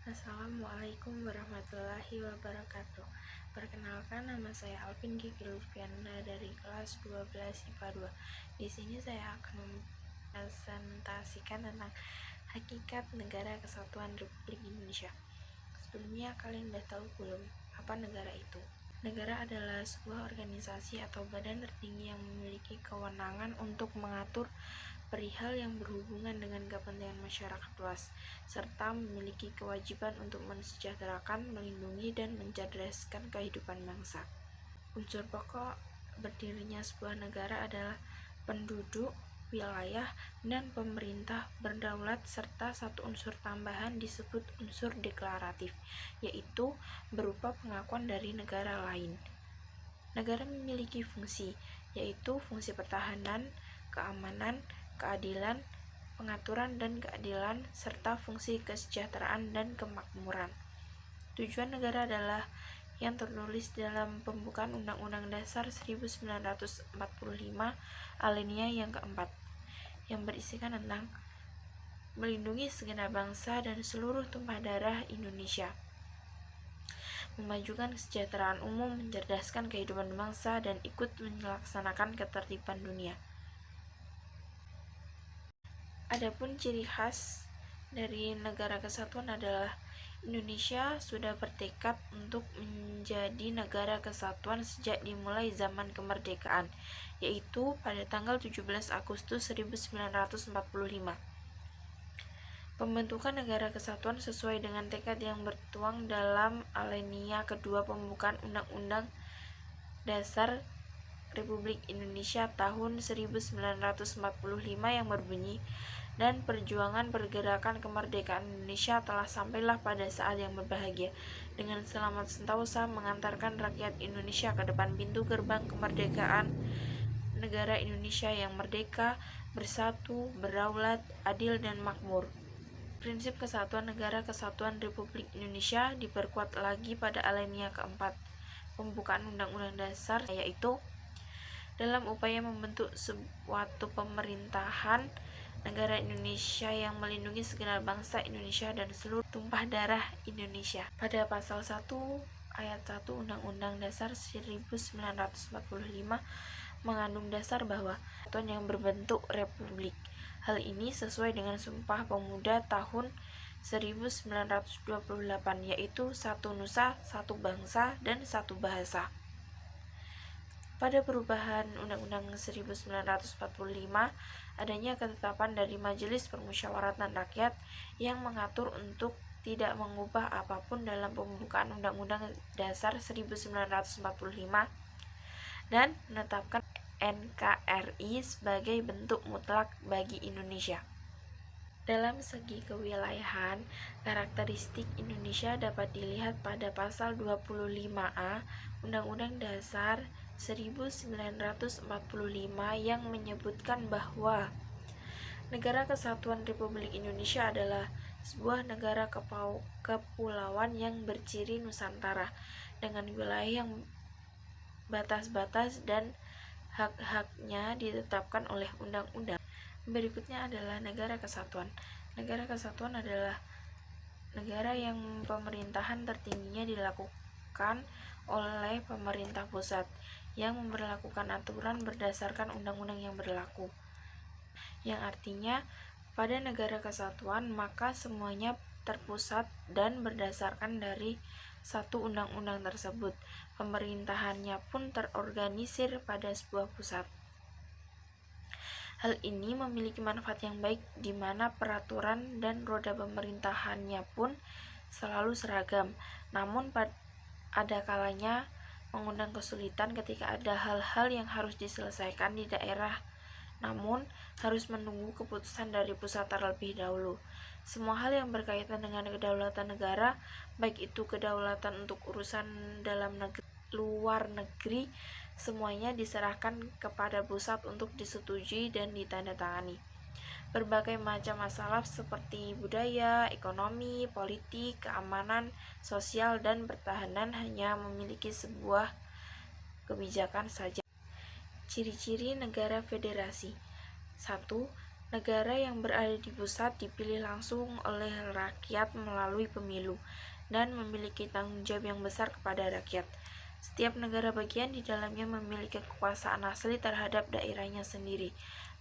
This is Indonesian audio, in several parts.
Assalamualaikum warahmatullahi wabarakatuh. Perkenalkan, nama saya Alvin Gigi Lutfiana dari kelas 12 IPA 2. Di sini saya akan mempresentasikan tentang hakikat Negara Kesatuan Republik Indonesia. Sebelumnya, kalian udah tahu belum apa negara itu? Negara adalah sebuah organisasi atau badan tertinggi yang memiliki kewenangan untuk mengatur perihal yang berhubungan dengan kepentingan masyarakat luas, serta memiliki kewajiban untuk mensejahterakan, melindungi, dan mencerdaskan kehidupan bangsa. Unsur pokok berdirinya sebuah negara adalah penduduk, wilayah, dan pemerintah berdaulat, serta satu unsur tambahan disebut unsur deklaratif, yaitu berupa pengakuan dari negara lain. Negara memiliki fungsi, yaitu fungsi pertahanan, keamanan, keadilan, pengaturan dan keadilan, serta fungsi kesejahteraan dan kemakmuran. Tujuan negara adalah yang tertulis dalam pembukaan Undang-Undang Dasar 1945 alinea yang keempat, yang berisikan tentang melindungi segenap bangsa dan seluruh tumpah darah Indonesia, memajukan kesejahteraan umum, mencerdaskan kehidupan bangsa, dan ikut melaksanakan ketertiban dunia. Adapun ciri khas dari negara kesatuan adalah Indonesia sudah bertekad untuk menjadi negara kesatuan sejak dimulai zaman kemerdekaan, yaitu pada tanggal 17 Agustus 1945. Pembentukan negara kesatuan sesuai dengan tekad yang bertuang dalam alinea kedua pembukaan Undang-Undang Dasar Republik Indonesia tahun 1945 yang berbunyi, dan perjuangan pergerakan kemerdekaan Indonesia telah sampailah pada saat yang berbahagia, dengan selamat sentosa mengantarkan rakyat Indonesia ke depan pintu gerbang kemerdekaan negara Indonesia yang merdeka, bersatu, berdaulat, adil, dan makmur. Prinsip kesatuan negara kesatuan Republik Indonesia diperkuat lagi pada alinea keempat pembukaan Undang-Undang Dasar, yaitu dalam upaya membentuk suatu pemerintahan negara Indonesia yang melindungi segenap bangsa Indonesia dan seluruh tumpah darah Indonesia. Pada pasal 1 ayat 1 Undang-Undang Dasar 1945 mengandung dasar bahwa kesatuan yang berbentuk republik. Hal ini sesuai dengan Sumpah Pemuda tahun 1928, yaitu satu nusa, satu bangsa, dan satu bahasa. Pada perubahan Undang-Undang 1945, adanya ketetapan dari Majelis Permusyawaratan Rakyat yang mengatur untuk tidak mengubah apapun dalam pembukaan Undang-Undang Dasar 1945 dan menetapkan NKRI sebagai bentuk mutlak bagi Indonesia. Dalam segi kewilayahan, karakteristik Indonesia dapat dilihat pada pasal 25A Undang-Undang Dasar 1945 yang menyebutkan bahwa Negara Kesatuan Republik Indonesia adalah sebuah negara kepulauan yang berciri Nusantara dengan wilayah yang batas-batas dan hak-haknya ditetapkan oleh undang-undang. Berikutnya adalah negara kesatuan. Negara kesatuan adalah negara yang pemerintahan tertingginya dilakukan oleh pemerintah pusat yang memberlakukan aturan berdasarkan undang-undang yang berlaku. Yang artinya, pada negara kesatuan maka semuanya terpusat dan berdasarkan dari satu undang-undang tersebut. Pemerintahannya pun terorganisir pada sebuah pusat. Hal ini memiliki manfaat yang baik di mana peraturan dan roda pemerintahannya pun selalu seragam. Namun ada kalanya mengundang kesulitan ketika ada hal-hal yang harus diselesaikan di daerah, namun harus menunggu keputusan dari pusat terlebih dahulu. Semua hal yang berkaitan dengan kedaulatan negara, baik itu kedaulatan untuk urusan dalam negeri, luar negeri, semuanya diserahkan kepada pusat untuk disetujui dan ditandatangani. Berbagai macam masalah seperti budaya, ekonomi, politik, keamanan, sosial, dan pertahanan hanya memiliki sebuah kebijakan saja. Ciri-ciri negara federasi. 1. Negara yang berada di pusat dipilih langsung oleh rakyat melalui pemilu dan memiliki tanggung jawab yang besar kepada rakyat. Setiap negara bagian di dalamnya memiliki kekuasaan asli terhadap daerahnya sendiri,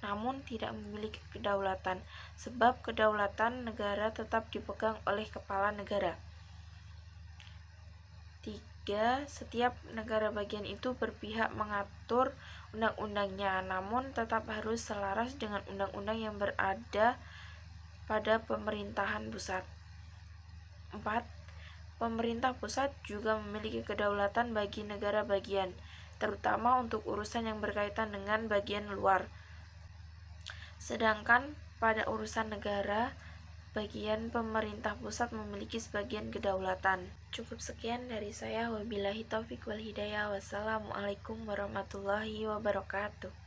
namun tidak memiliki kedaulatan, sebab kedaulatan negara tetap dipegang oleh kepala negara. 3. Setiap negara bagian itu berpihak mengatur undang-undangnya, namun tetap harus selaras dengan undang-undang yang berada pada pemerintahan pusat. 4. Pemerintah pusat juga memiliki kedaulatan bagi negara bagian, terutama untuk urusan yang berkaitan dengan bagian luar. Sedangkan pada urusan negara bagian, pemerintah pusat memiliki sebagian kedaulatan. Cukup sekian dari saya. Wabillahi taufik wal hidayah. Wassalamualaikum warahmatullahi wabarakatuh.